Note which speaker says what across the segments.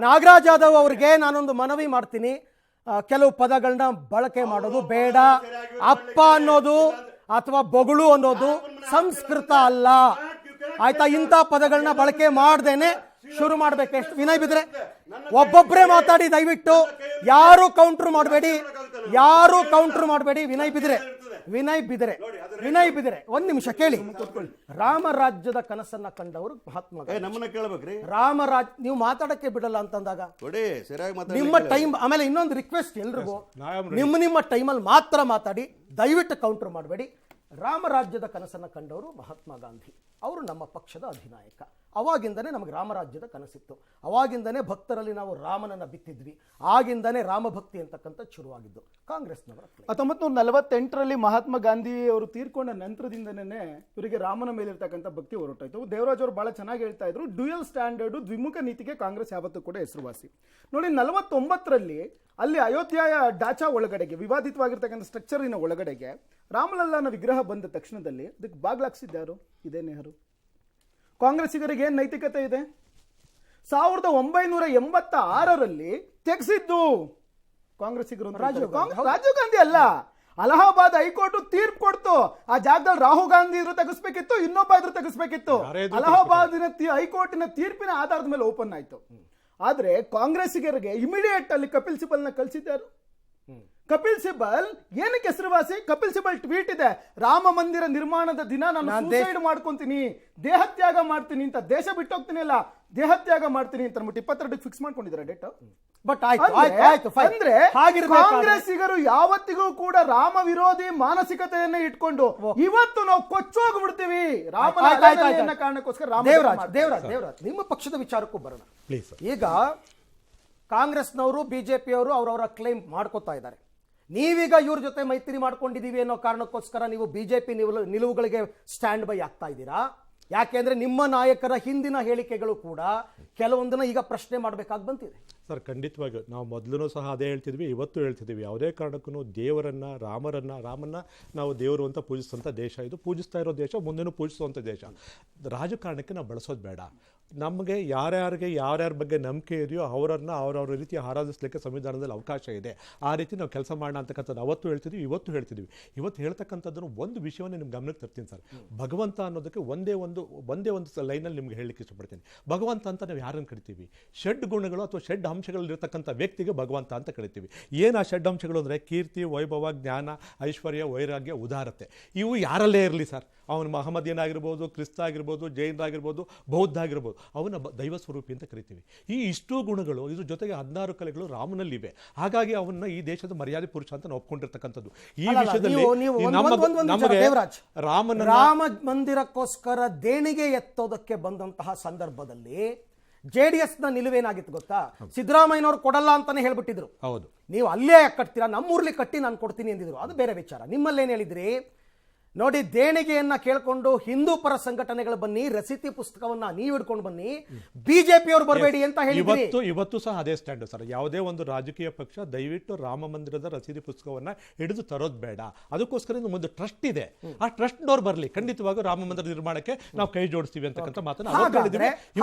Speaker 1: ನಾಗರಾಜ್ ಯಾದವ್ ಅವರಿಗೆ ನಾನೊಂದು ಮನವಿ ಮಾಡ್ತೀನಿ. ಕೆಲವು ಪದಗಳನ್ನ ಬಳಕೆ ಮಾಡೋದು ಬೇಡ. ಅಪ್ಪ ಅನ್ನೋದು ಅಥವಾ ಬೊಗಳು ಅನ್ನೋದು ಸಂಸ್ಕೃತ ಅಲ್ಲ, ಆಯ್ತಾ? ಇಂಥ ಪದಗಳನ್ನ ಬಳಕೆ ಮಾಡ್ದೇನೆ ಶುರು ಮಾಡ್ಬೇಕು. ಎಷ್ಟು ವಿನಯ್ ಬಿದ್ರೆ ಒಬ್ಬೊಬ್ಬರೇ ಮಾತಾಡಿ, ದಯವಿಟ್ಟು ಯಾರು ಕೌಂಟರ್ ಮಾಡಬೇಡಿ, ಯಾರು ಕೌಂಟರ್ ಮಾಡಬೇಡಿ. ವಿನಯ್ ಬಿದ್ರೆ ಒಂದ್ ನಿಮಿಷ ಕೇಳಿ. ರಾಮರಾಜ್ಯದ ಕನಸನ್ನ ಕಂಡವರು ಮಹಾತ್ಮ ಗಾಂಧಿ. ರಾಮರಾಜ್ ನೀವು ಮಾತಾಡಕ್ಕೆ ಬಿಡಲ್ಲ ಅಂತಂದಾಗ ನಿಮ್ಮ ಟೈಮ್. ಆಮೇಲೆ ಇನ್ನೊಂದು ರಿಕ್ವೆಸ್ಟ್ ಎಲ್ರಿಗೂ, ನಿಮ್ಮ ಟೈಮಲ್ಲಿ ಮಾತ್ರ ಮಾತಾಡಿ, ದಯವಿಟ್ಟು ಕೌಂಟರ್ ಮಾಡಬೇಡಿ. ರಾಮರಾಜ್ಯದ ಕನಸನ್ನ ಕಂಡವರು ಮಹಾತ್ಮ ಗಾಂಧಿ. ಅವರು ನಮ್ಮ ಪಕ್ಷದ ಅಧಿನಾಯಕ. ಅವಾಗಿಂದನೇ ನಮಗೆ ರಾಮರಾಜ್ಯದ ಕನಸಿತ್ತು. ಅವಾಗಿಂದನೇ ಭಕ್ತರಲ್ಲಿ ನಾವು ರಾಮನನ್ನ ಬಿತ್ತಿದ್ವಿ. ಆಗಿಂದನೇ ರಾಮಭಕ್ತಿ ಅಂತಕ್ಕಂಥ ಶುರುವಾಗಿದ್ದು ಕಾಂಗ್ರೆಸ್ನವರ.
Speaker 2: 1948ರಲ್ಲಿ ಮಹಾತ್ಮ ಗಾಂಧಿ ಅವರು ತೀರ್ಕೊಂಡ ನಂತರದಿಂದನೇ ಇವರಿಗೆ ರಾಮನ ಮೇಲಿರ್ತಕ್ಕಂಥ ಭಕ್ತಿ ಹೊರಟಾಯ್ತು. ದೇವರಾಜ್ ಅವರು ಬಹಳ ಚೆನ್ನಾಗಿ ಹೇಳ್ತಾ ಇದ್ರು, ಡ್ಯುಯಲ್ ಸ್ಟ್ಯಾಂಡರ್ಡ್, ದ್ವಿಮುಖ ನೀತಿಗೆ ಕಾಂಗ್ರೆಸ್ ಯಾವತ್ತೂ ಕೂಡ ಹೆಸರುವಾಸಿ. ನೋಡಿ, 49ರಲ್ಲಿ ಅಲ್ಲಿ ಅಯೋಧ್ಯೆಯ ಡಾಚಾ ಒಳಗಡೆಗೆ, ವಿವಾದಿತವಾಗಿರ್ತಕ್ಕಂಥ ಸ್ಟ್ರಕ್ಚರಿನ ಒಳಗಡೆಗೆ ರಾಮಲಲ್ಲಾನ ವಿಗ್ರಹ ಬಂದ ತಕ್ಷಣದಲ್ಲಿ ಅದಕ್ಕೆ ಬಾಗ್ಲಾಕ್ಸಿದ್ಯಾರು? ಇದೇ ನೆಹರು. ಕಾಂಗ್ರೆಸ್ಸಿಗರಿಗೆ ಏನ್ ನೈತಿಕತೆ ಇದೆ? 1986ರಲ್ಲಿ ತೆಗೆಸಿದ್ದು ಕಾಂಗ್ರೆಸ್ಸಿಗರು. ರಾಜೀವ್ ಗಾಂಧಿ ಅಲ್ಲ, ಅಲಹಾಬಾದ್ ಹೈಕೋರ್ಟ್ ತೀರ್ಪು ಕೊಡ್ತು. ಆ ಜಾಗದಲ್ಲಿ ರಾಹುಲ್ ಗಾಂಧಿ ಇದ್ರು ತೆಗೆಸ್ಬೇಕಿತ್ತು, ಇನ್ನೊಬ್ಬ ಇದ್ರು ತೆಗೆಸ್ಬೇಕಿತ್ತು. ಅಲಹಾಬಾದಿನ ಹೈಕೋರ್ಟಿನ ತೀರ್ಪಿನ ಆಧಾರದ ಮೇಲೆ ಓಪನ್ ಆಯ್ತು. ಆದ್ರೆ ಕಾಂಗ್ರೆಸ್ಸಿಗರಿಗೆ ಇಮಿಡಿಯೇಟ್ ಅಲ್ಲಿ ಕಪಿಲ್ ಸಿಬಲ್ನ ಕಳಿಸಿದ್ದಾರು. ಕಪಿಲ್ ಸಿಬಲ್ ಏನಕ್ಕೆ ಹೆಸರುವಾಸಿ? ಕಪಿಲ್ ಸಿಬಲ್ ಟ್ವೀಟ್ ಇದೆ, ರಾಮ ಮಂದಿರ ನಿರ್ಮಾಣದ ದಿನ ನಾನು ಸೂಸೈಡ್ ಮಾಡ್ಕೊಂತೀನಿ, ದೇಹತ್ಯಾಗ ಮಾಡ್ತೀನಿ ಅಂತ. ದೇಶ ಬಿಟ್ಟೋಗ್ತೀನಿ ಅಲ್ಲ, ದೇಹತ್ಯಾಗ ಮಾಡ್ತೀನಿ ಅಂತ ಅಂದ್ಬಿಟ್ಟು 22 ಫಿಕ್ಸ್ ಮಾಡ್ಕೊಂಡಿದ್ದಾರೆ ಡೇಟ್. ಬಟ್ ಅಂದ್ರೆ ಕಾಂಗ್ರೆಸ್ಸಿಗರು ಯಾವತ್ತಿಗೂ ಕೂಡ ರಾಮ ವಿರೋಧಿ ಮಾನಸಿಕತೆಯನ್ನ ಇಟ್ಕೊಂಡು ಇವತ್ತು ನಾವು ಕೊಚ್ಚೋಗ್ಬಿಡ್ತೀವಿ ರಾಮನ ಕಾರಣಕ್ಕೋಸ್ಕರ. ದೇವರಾಜ್ ನಿಮ್ಮ ಪಕ್ಷದ ವಿಚಾರಕ್ಕೂ ಬರೋಣ. ಈಗ ಕಾಂಗ್ರೆಸ್ನವರು, ಬಿಜೆಪಿಯವರು ಅವರವರ ಕ್ಲೈಮ್ ಮಾಡ್ಕೋತಾ ಇದ್ದಾರೆ. ನೀವೀಗ ಇವ್ರ ಜೊತೆ ಮೈತ್ರಿ ಮಾಡ್ಕೊಂಡಿದೀವಿ ಅನ್ನೋ ಕಾರಣಕ್ಕೋಸ್ಕರ ನೀವು ಬಿಜೆಪಿ ನಿಲುವುಗಳಿಗೆ ಸ್ಟ್ಯಾಂಡ್ ಬೈ ಆಗ್ತಾ ಇದ್ದೀರಾ. ಯಾಕೆಂದ್ರೆ ನಿಮ್ಮ ನಾಯಕರ ಹಿಂದಿನ ಹೇಳಿಕೆಗಳು ಕೂಡ ಕೆಲವೊಂದನ್ನ ಈಗ ಪ್ರಶ್ನೆ ಮಾಡಬೇಕಾಗಿ ಬಂತಿದೆ.
Speaker 3: ಸರ್, ಖಂಡಿತವಾಗಿ ನಾವು ಮೊದಲು ಸಹ ಅದೇ ಹೇಳ್ತಿದ್ವಿ, ಇವತ್ತು ಹೇಳ್ತಿದ್ವಿ. ಯಾವುದೇ ಕಾರಣಕ್ಕೂ ದೇವರನ್ನ, ರಾಮನ್ನ ನಾವು ದೇವರು ಅಂತ ಪೂಜಿಸುವಂಥ ದೇಶ ಇದು. ಪೂಜಿಸ್ತಾ ಇರೋ ದೇಶ, ಮುಂದೆನೂ ಪೂಜಿಸುವಂಥ ದೇಶ. ರಾಜಕಾರಣಕ್ಕೆ ನಾವು ಬಳಸೋದು ಬೇಡ. ನಮಗೆ ಯಾರ್ಯಾರ ಬಗ್ಗೆ ನಂಬಿಕೆ ಇದೆಯೋ ಅವರನ್ನು ಅವ್ರವ್ರ ರೀತಿ ಆರಾಧಿಸಲಿಕ್ಕೆ ಸಂವಿಧಾನದಲ್ಲಿ ಅವಕಾಶ ಇದೆ. ಆ ರೀತಿ ನಾವು ಕೆಲಸ ಮಾಡೋಣ ಅಂತಕ್ಕಂಥದ್ದು ಅವತ್ತು ಹೇಳ್ತಿದ್ವಿ, ಇವತ್ತು ಹೇಳ್ತಿದ್ವಿ. ಇವತ್ತು ಹೇಳ್ತಕ್ಕಂಥದ್ದನ್ನು ಒಂದು ವಿಷಯವನ್ನು ನಿಮ್ಗೆ ಗಮನಕ್ಕೆ ತರ್ತೀನಿ ಸರ್. ಭಗವಂತ ಅನ್ನೋದಕ್ಕೆ ಒಂದೇ ಒಂದು ಲೈನಲ್ಲಿ ನಿಮ್ಗೆ ಹೇಳಲಿಕ್ಕೆ ಇಷ್ಟಪಡ್ತೀನಿ. ಭಗವಂತ ಅಂತ ನಾವು ಯಾರನ್ನು ಕರಿತೀವಿ? ಷಡ್ ಗುಣಗಳು ಅಥವಾ ಷಡ್ ಅಂಶಗಳಲ್ಲಿರ್ತಕ್ಕಂಥ ವ್ಯಕ್ತಿಗೆ ಭಗವಂತ ಅಂತ ಕರಿತೀವಿ. ಏನು ಆ ಷಡ್ ಅಂಶಗಳು ಅಂದರೆ ಕೀರ್ತಿ, ವೈಭವ, ಜ್ಞಾನ, ಐಶ್ವರ್ಯ, ವೈರಾಗ್ಯ, ಉದಾರತೆ. ಇವು ಯಾರಲ್ಲೇ ಇರಲಿ ಸರ್, ಅವನು ಮಹಮ್ಮದಿಯನಾಗಿರ್ಬೋದು, ಕ್ರಿಸ್ತ ಆಗಿರ್ಬೋದು, ಜೈನರಾಗಿರ್ಬೋದು, ಬೌದ್ಧ ಆಗಿರ್ಬೋದು, ಅವನ ದೈವ ಸ್ವರೂಪಿ ಅಂತ ಕರಿತೀವಿ. ಈ ಇಷ್ಟು ಗುಣಗಳು, ಇದ್ರ ಜೊತೆಗೆ 16 ಕಲೆಗಳು ರಾಮನಲ್ಲಿವೆ. ಹಾಗಾಗಿ ಅವನ್ನ ಈ ದೇಶದ ಮರ್ಯಾದೆ ಪುರುಷ ಅಂತ ನಾವು ಒಪ್ಕೊಂಡಿರ್ತಕ್ಕಂಥದ್ದು. ಈ ವಿಷಯದಲ್ಲಿ
Speaker 1: ರಾಮ ಮಂದಿರಕ್ಕೋಸ್ಕರ ದೇಣಿಗೆ ಎತ್ತೋದಕ್ಕೆ ಬಂದಂತಹ ಸಂದರ್ಭದಲ್ಲಿ ಜೆಡಿಎಸ್ ನ ನಿಲುವೇನಾಗಿತ್ತು ಗೊತ್ತಾ? ಸಿದ್ದರಾಮಯ್ಯನವರು ಕೊಡಲ್ಲ ಅಂತಾನೆ ಹೇಳ್ಬಿಟ್ಟಿದ್ರು.
Speaker 3: ಹೌದು,
Speaker 1: ನೀವು ಅಲ್ಲೇ ಕಟ್ತೀರಾ, ನಮ್ಮೂರ್ಲಿ ಕಟ್ಟಿ ನಾನು ಕೊಡ್ತೀನಿ ಎಂದಿದ್ರು. ಅದು ಬೇರೆ ವಿಚಾರ. ನಿಮ್ಮಲ್ಲೇನು ಹೇಳಿದ್ರಿ ನೋಡಿ, ದೇಣಿಗೆಯನ್ನ ಕೇಳ್ಕೊಂಡು ಹಿಂದೂ ಪರ ಸಂಘಟನೆಗಳು ಬನ್ನಿ, ರಸೀತಿ ಪುಸ್ತಕವನ್ನ ನೀವು ಹಿಡ್ಕೊಂಡು ಬನ್ನಿ, ಬಿಜೆಪಿಯವರು ಬರಬೇಡಿ ಅಂತ ಹೇಳಿದ್ರಿ.
Speaker 3: ಇವತ್ತು ಸಹ ಅದೇ ಸ್ಟ್ಯಾಂಡ್ ಸರ್. ಯಾವುದೇ ಒಂದು ರಾಜಕೀಯ ಪಕ್ಷ ದಯವಿಟ್ಟು ರಾಮ ಮಂದಿರದ ರಸೀದಿ ಪುಸ್ತಕವನ್ನ ಹಿಡಿದು ತರೋದು ಬೇಡ. ಅದಕ್ಕೋಸ್ಕರ ಒಂದು ಟ್ರಸ್ಟ್ ಇದೆ, ಆ ಟ್ರಸ್ಟ್ನವ್ರು ಬರಲಿ, ಖಂಡಿತವಾಗೂ ರಾಮ ಮಂದಿರ ನಿರ್ಮಾಣಕ್ಕೆ ನಾವು ಕೈ ಜೋಡಿಸ್ತೀವಿ ಅಂತಕ್ಕಂಥ ಮಾತನ್ನ.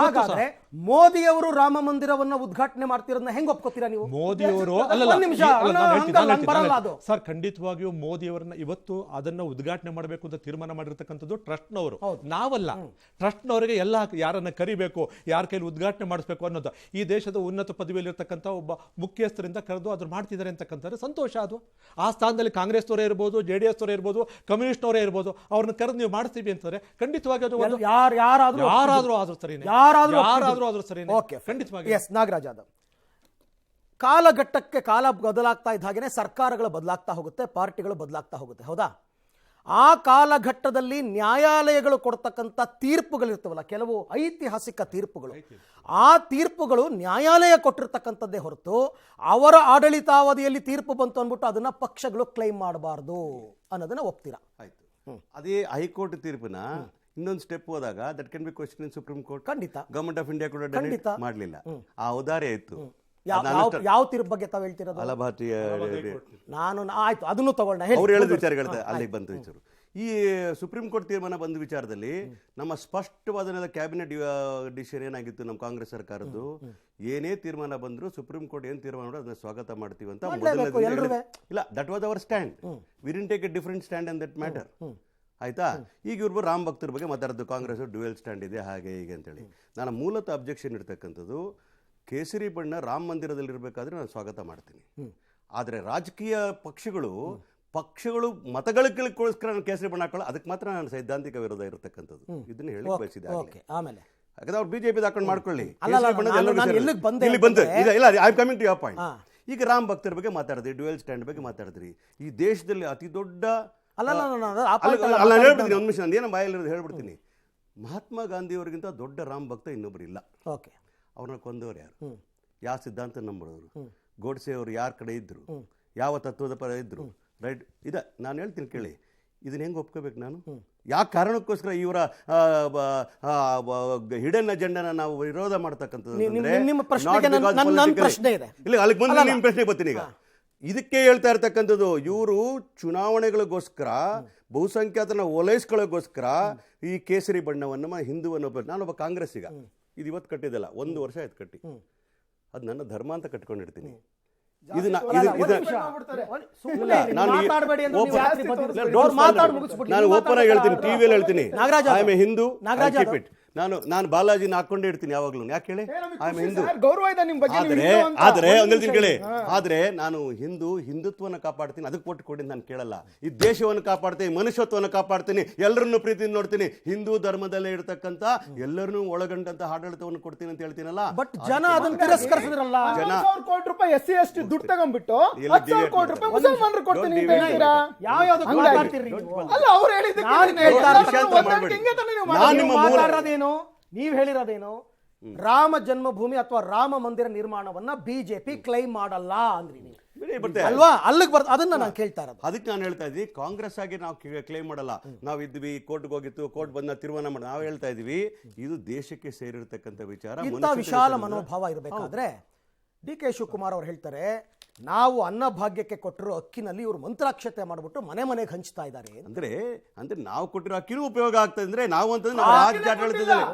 Speaker 1: ಮೋದಿಯವರು ರಾಮ ಮಂದಿರವನ್ನ ಉದ್ಘಾಟನೆ ಮಾಡ್ತಿರೋದನ್ನ ಹೆಂಗ್ ಒಪ್ಕೋತೀರಾ ನೀವು?
Speaker 3: ಮೋದಿಯವರು ಸರ್, ಖಂಡಿತವಾಗಿಯೂ ಮೋದಿಯವರನ್ನ ಇವತ್ತು ಅದನ್ನ ಉದ್ಘಾಟನೆ ಮಾಡಬೇಕು ಅಂತ ತೀರ್ಮಾನ ಮಾಡಿರ್ತಕ್ಕಂಥದ್ದು ಟ್ರಸ್ಟ್ನವರು, ನಾವಲ್ಲ. ಟ್ರಸ್ಟ್ನವರಿಗೆ ಎಲ್ಲ ಯಾರನ್ನ ಕರಿಬೇಕು, ಯಾರ ಕೈಲಿ ಉದ್ಘಾಟನೆ ಮಾಡಿಸ್ಬೇಕು ಅನ್ನೋದು ಈ ದೇಶದ ಉನ್ನತ ಪದವಿಯಲ್ಲಿ ಇರ್ತಕ್ಕಂಥ ಒಬ್ಬ ಮುಖ್ಯಸ್ಥರಿಂದ ಕರೆದು ಅದ್ರ ಮಾಡ್ತಿದ್ದಾರೆ ಅಂತಕ್ಕಂಥದ್ದು ಸಂತೋಷ. ಅದು ಆ ಸ್ಥಾನದಲ್ಲಿ ಕಾಂಗ್ರೆಸ್ನವರೇ ಇರ್ಬೋದು, ಜೆಡಿಎಸ್ ಅವರೇ ಇರ್ಬೋದು, ಕಮ್ಯುನಿಸ್ಟ್ನವರೇ ಇರ್ಬೋದು, ಅವ್ರನ್ನ ಕರೆದು ನೀವು ಮಾಡಿಸ್ತೀವಿ ಅಂತಂದ್ರೆ ಖಂಡಿತವಾಗಿ ಅದು ಯಾರಾದ್ರೂ ಆದ್ರೂ ಸರಿ, ಖಂಡಿತವಾಗಿ.
Speaker 1: ನಾಗರಾಜ್ ಯಾದವ್, ಕಾಲಘಟ್ಟಕ್ಕೆ ಕಾಲ ಬದಲಾಗ್ತಾ ಇದ್ದ ಹಾಗೇನೆ ಸರ್ಕಾರಗಳು ಬದಲಾಗ್ತಾ ಹೋಗುತ್ತೆ, ಪಾರ್ಟಿಗಳು ಬದಲಾಗ್ತಾ ಹೋಗುತ್ತೆ, ಹೌದಾ? ಆ ಕಾಲಘಟ್ಟದಲ್ಲಿ ನ್ಯಾಯಾಲಯಗಳು ಕೊಡ್ತಕ್ಕಂಥ ತೀರ್ಪುಗಳಿರ್ತವಲ್ಲ, ಕೆಲವು ಐತಿಹಾಸಿಕ ತೀರ್ಪುಗಳು, ಆ ತೀರ್ಪುಗಳು ನ್ಯಾಯಾಲಯ ಕೊಟ್ಟಿರ್ತಕ್ಕಂಥದ್ದೇ ಹೊರತು ಅವರ ಆಡಳಿತಾವಧಿಯಲ್ಲಿ ತೀರ್ಪು ಬಂತು ಅಂದ್ಬಿಟ್ಟು ಅದನ್ನ ಪಕ್ಷಗಳು ಕ್ಲೈಮ್ ಮಾಡಬಾರ್ದು ಅನ್ನೋದನ್ನ ಒಪ್ತೀರಾ?
Speaker 4: ಆಯ್ತು, ಅದೇ ಹೈಕೋರ್ಟ್ ತೀರ್ಪಿನ ಇನ್ನೊಂದು ಸ್ಟೆಪ್ ಹೋದಾಗ that can be question in supreme court.
Speaker 1: ಖಂಡಿತ
Speaker 4: ಗವರ್ಮೆಂಟ್ ಆಫ್ ಇಂಡಿಯಾ ಕೂಡ ಮಾಡಲಿಲ್ಲ. ಆ ಉದಾರೆ ಇತ್ತು.
Speaker 1: ಯಾವ ತೀರ್ಪು ಬಗ್ಗೆ ತಾವು ಹೇಳ್ತಿರೋದು?
Speaker 4: ಅಲಹಾಬಾದ್
Speaker 1: ನಾನು ಆಯ್ತು, ಅದನ್ನು ತಗೊಂಡ
Speaker 4: ಅವ್ರು ಹೇಳಿದ ವಿಚಾರಗಳು ಅಲ್ಲಿಗೆ ಬಂತು ವಿಚಾರ. ಈ ಸುಪ್ರೀಂ ಕೋರ್ಟ್ ತೀರ್ಮಾನ ಬಂದ ವಿಚಾರದಲ್ಲಿ ನಮ್ಮ ಸ್ಪಷ್ಟವಾದ ಕ್ಯಾಬಿನೆಟ್ ಡಿಸಿಷನ್ ಏನಾಗಿತ್ತು ನಮ್ಮ ಕಾಂಗ್ರೆಸ್ ಸರ್ಕಾರದ್ದು, ಏನೇ ತೀರ್ಮಾನ ಬಂದ್ರು ಸುಪ್ರೀಂ ಕೋರ್ಟ್ ಏನ್ ತೀರ್ಮಾನ ಮಾಡೋದು ಅದನ್ನ ಸ್ವಾಗತ ಮಾಡ್ತೀವಿ ಅಂತ ಇಲ್ಲ, that was our stand. We didn't take a different stand in that matter. ಆಯ್ತಾ? ಈಗ ಇವ್ರು ರಾಮ್ ಭಕ್ತರ ಬಗ್ಗೆ ಮಾತಾಡೋದು, ಕಾಂಗ್ರೆಸ್ ಡ್ಯುಯಲ್ ಸ್ಟ್ಯಾಂಡ್ ಇದೆ ಹಾಗೆ ಹೀಗೆ ಅಂತೇಳಿ. ನಾನು ಮೂಲತಃ ಅಬ್ಜೆಕ್ಷನ್ ಇರ್ತಕ್ಕಂಥದ್ದು, ಕೇಸರಿ ಬಣ್ಣ ರಾಮ ಮಂದಿರದಲ್ಲಿ ಇರಬೇಕಾದ್ರೆ ನಾನು ಸ್ವಾಗತ ಮಾಡ್ತೀನಿ. ಆದರೆ ರಾಜಕೀಯ ಪಕ್ಷಗಳು ಮತಗಳಿಗೋಸ್ಕರ ನಾನು ಕೇಸರಿ ಬಣ್ಣ ಹಾಕೊಳ್ಳೋ ಅದಕ್ಕೆ ಮಾತ್ರ ನಾನು ಸೈದ್ಧಾಂತಿಕ ವಿರೋಧ ಇರತಕ್ಕಂಥದ್ದು. ಇದನ್ನ ಹೇಳಿ ಬಯಸಿದೆ.
Speaker 1: ಆಮೇಲೆ
Speaker 4: ಯಾಕಂದ್ರೆ ಅವ್ರು ಬಿಜೆಪಿ ಹಾಕೊಂಡು ಮಾಡ್ಕೊಳ್ಳಿ. I coming to your point. ಈಗ ರಾಮ್ ಭಕ್ತರ ಬಗ್ಗೆ ಮಾತಾಡಿದ್ರಿ, ಡ್ಯುಯಲ್ ಸ್ಟ್ಯಾಂಡ್ ಬಗ್ಗೆ ಮಾತಾಡಿದ್ರಿ. ಈ ದೇಶದಲ್ಲಿ ಅತಿ ದೊಡ್ಡ ಹೇಳ್ಬಿಡ್ತೀನಿ, ಒಂದು ನಿಮಿಷ ನಾನು ಏನೋ ಬಾಯಲ್ಲಿ ಹೇಳ್ಬಿಡ್ತೀನಿ. ಮಹಾತ್ಮ ಗಾಂಧಿ ಅವರಿಗಿಂತ ದೊಡ್ಡ ರಾಮ್ ಭಕ್ತ ಇನ್ನೊಬ್ರು ಇಲ್ಲ. ಅವ್ರನ್ನ ಕೊಂದವ್ರು ಯಾರು? ಯಾವ ಸಿದ್ಧಾಂತ ನಂಬೋರು? ಗೋಡ್ಸೆ ಅವರು ಯಾರ ಕಡೆ ಇದ್ರು? ಯಾವ ತತ್ವದ ಪರ ಇದ್ರು? ರೈಟ್ ಇದೆ, ನಾನು ಹೇಳ್ತೀನಿ ಕೇಳಿ. ಇದನ್ನ ಹೆಂಗೆ ಒಪ್ಕೋಬೇಕು ನಾನು? ಯಾವ ಕಾರಣಕ್ಕೋಸ್ಕರ ಇವರ ಹಿಡನ್ ಅಜೆಂಡಾನ ನಾವು ವಿರೋಧ ಮಾಡ್ತಕ್ಕಂಥದ್ದು? ಇಲ್ಲ, ಅಲ್ಲಿಗೆ ಮುಂದೆ ನಿಮ್ಮ ಪ್ರಶ್ನೆ ಬರ್ತೀನಿ. ಈಗ ಇದಕ್ಕೆ ಹೇಳ್ತಾ ಇರ್ತಕ್ಕಂಥದ್ದು, ಇವರು ಚುನಾವಣೆಗಳಿಗೋಸ್ಕರ ಬಹುಸಂಖ್ಯಾತನ ಓಲೈಸ್ಕೊಳ್ಳೋಗೋಸ್ಕರ ಈ ಕೇಸರಿ ಬಣ್ಣವನ್ನು ಹಿಂದುವನ್ನು, ನಾನೊಬ್ಬ ಕಾಂಗ್ರೆಸ್ಸಿಗ, ಇದು ಇವತ್ತು ಕಟ್ಟಿದ್ದಲ್ಲ, 1 ವರ್ಷ ಆಯ್ತು ಕಟ್ಟಿ. ಅದು ನನ್ನ ಧರ್ಮ ಅಂತ ಕಟ್ಕೊಂಡಿರ್ತೀನಿ. ನಾನು ಓಪನ್ ಆಗಿ ಹೇಳ್ತೀನಿ, ಟಿವಿಯಲ್ಲಿ ಹೇಳ್ತೀನಿ, ಐ ಆಮ್ ಎ ಹಿಂದೂ. ನಾನು ಬಾಲಾಜಿನ ಹಾಕೊಂಡೇ ಇರ್ತೀನಿ ಯಾವಾಗ್ಲೂ. ಯಾಕೆ ಹೇಳಿ? I am Hindu. ಆದ್ರೆ ಹೇಳ್ತೀನಿ ಕೇಳಿ, ಆದ್ರೆ ನಾನು ಹಿಂದುತ್ವವನ್ನು ಕಾಪಾಡ್ತೀನಿ, ಅದಕ್ಕೆ ಒಟ್ಟು ಕೊಡಿ ನಾನು ಕೇಳಲ್ಲ. ಈ ದೇಶವನ್ನು ಕಾಪಾಡ್ತೀನಿ, ಮನುಷ್ಯತ್ವವನ್ನು ಕಾಪಾಡ್ತೀನಿ, ಎಲ್ಲರನ್ನು ಪ್ರೀತಿಯಿಂದ ನೋಡ್ತೀನಿ, ಹಿಂದೂ ಧರ್ಮದಲ್ಲೇ ಇರತಕ್ಕಂತ ಎಲ್ಲರನ್ನೂ ಒಳಗೊಂಡಂತ ಆಡಳಿತವನ್ನು ಕೊಡ್ತೀನಿ ಅಂತ ಹೇಳ್ತೀನಲ್ಲ.
Speaker 1: ಬಟ್ ಜನ ಅದನ್ನು ತಿರಸ್ಕರಿಸಿದ್ರಲ್ಲ.
Speaker 2: ಜನ ಕೋಟಿ ರೂಪಾಯಿ SC ST ದುಡ್ಡು ತಗೊಂಡ್ಬಿಟ್ಟು 10,000 ಕೋಟಿ ರೂಪಾಯಿ ಮುಸಲ್ಮಾನರು ಕೊಡ್ತೀನಿ ಅಂತ ಹೇಳ್ತೀರಾ? ಅಲ್ಲ, ಅವ್ರು ಹೇಳಿದ್ದೇನು,
Speaker 1: ನೀವ್ ಹೇಳಿರೋದೇನು? ರಾಮ ಜನ್ಮಭೂಮಿ ಅಥವಾ ರಾಮ ಮಂದಿರ ನಿರ್ಮಾಣವನ್ನ ಬಿಜೆಪಿ ಕ್ಲೈಮ್ ಮಾಡಲ್ಲ ಅಂದ್ರಿ ನೀವು ಅಲ್ವಾ? ಅಲ್ಲಿಗೆ ಅದನ್ನ ನಾನು ಕೇಳ್ತಾ ಇರೋದು.
Speaker 4: ಅದಕ್ಕೆ ನಾನು ಹೇಳ್ತಾ ಇದ್ವಿ, ಕಾಂಗ್ರೆಸ್ ಆಗಿ ನಾವು ಕ್ಲೈಮ್ ಮಾಡಲ್ಲ. ನಾವು ಇದ್ವಿ, ಕೋರ್ಟ್ಗೆ ಹೋಗಿತ್ತು, ಕೋರ್ಟ್ ಬಂದ ತೀರ್ಮಾನ ಮಾಡಿ ನಾವು ಹೇಳ್ತಾ ಇದೀವಿ, ಇದು ದೇಶಕ್ಕೆ ಸೇರಿರ್ತಕ್ಕಂಥ ವಿಚಾರ.
Speaker 1: ಇಂಥ ವಿಶಾಲ ಮನೋಭಾವ ಇರಬೇಕಾದ್ರೆ DK ಶಿವಕುಮಾರ್ ಅವ್ರು ಹೇಳ್ತಾರೆ, ನಾವು ಅನ್ನಭಾಗ್ಯಕ್ಕೆ ಕೊಟ್ಟರು ಅಕ್ಕಿನಲ್ಲಿ ಇವರು ಮಂತ್ರಾಕ್ಷತೆ ಮಾಡ್ಬಿಟ್ಟು ಮನೆಗೆ ಹಂಚ್ತಾ ಇದ್ದಾರೆ.
Speaker 4: ಅಂದ್ರೆ ನಾವು ಕೊಟ್ಟಿರೋ ಅಕ್ಕಿನೂ ಉಪಯೋಗ ಆಗ್ತದೆ. ಅಂದ್ರೆ ನಾವು ಅಂತಂದ್ರೆ ನಾವು ರಾಜ್ಯ ಆಡಳಿತದಲ್ಲಿ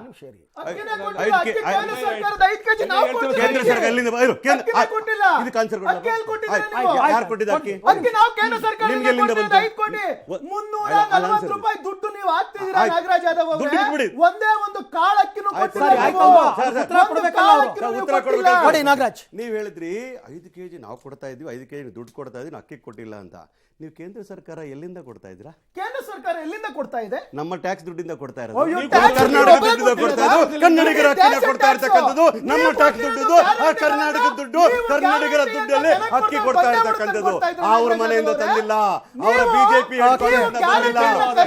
Speaker 4: ಕೇಂದ್ರ ಸರ್ಕಾರ ಎಲ್ಲಿಂದ ಇದು ಕಾನ್ಸರ್ ಯಾರು ಕೊಟ್ಟಿದ್ದ ಅಕ್ಕಿ? ನಿಮ್ಗೆ ಎಲ್ಲಿಂದ ಬಂತು?
Speaker 2: ಒಂದೇ ಒಂದು ಕಾಳಕ್ಕಿನೂ
Speaker 1: ನಾಗರಾಜ್,
Speaker 4: ನೀವ್ ಹೇಳಿದ್ರಿ 5 kg ನಾವು ಕೊಡ್ತಾ ಇದ್ವಿ, 5 kg ದುಡ್ಡು ಕೊಡ್ತಾ ಇದ್ವಿ, ಅಕ್ಕಿ ಕೊಟ್ಟಿಲ್ಲ ಅಂತ. ನೀವು ಕೇಂದ್ರ ಸರ್ಕಾರ ಎಲ್ಲಿಂದ ಕೊಡ್ತಾ ಇದ್ದೀರಾ?
Speaker 2: ಕೇಂದ್ರ ಸರ್ಕಾರ ಎಲ್ಲಿಂದ ಕೊಡ್ತಾ ಇದೆ?
Speaker 4: ನಮ್ಮ ಟ್ಯಾಕ್ಸ್ ದುಡ್ಡಿಂದ ಕೊಡ್ತಾ ಇರೋದು. ಕರ್ನಾಟಕ ದುಡ್ಡಿಂದ ಕೊಡ್ತಾ ಇರೋದು, ಕನ್ನಡಿಗರ ಅಕ್ಕಿನ ಕೊಡ್ತಾ ಇರ್ತಕ್ಕಂಥದ್ದು ನಮ್ಮ ಟ್ಯಾಕ್ಸ್ ದುಡ್ಡು. ಆ ಕರ್ನಾಟಕದ ದುಡ್ಡು, ಕರ್ನಾಟಕರ ದುಡ್ಡಲ್ಲಿ ಅಕ್ಕಿ ಕೊಡ್ತಾ ಇರ್ತಕ್ಕಂಥದ್ದು ಅವ್ರ ಮನೆಯಿಂದ ತಂದಿಲ್ಲ, ಅವರ ಬಿಜೆಪಿ ತಂದಿಲ್ಲ.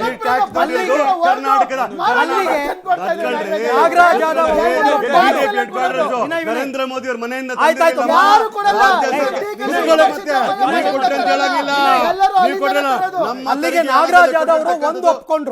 Speaker 4: ಈ ಟ್ಯಾಕ್ಸ್ ದುಡ್ಡು ಕರ್ನಾಟಕದ ನರೇಂದ್ರ ಮೋದಿ ಅವ್ರ ಮನೆಯಿಂದ
Speaker 1: ಅಲ್ಲಿಗೆ ನಾಗರಾಜ್ ಯಾದವ್ ಅವರು ಒಂದು ಒಪ್ಕೊಂಡ್ರು.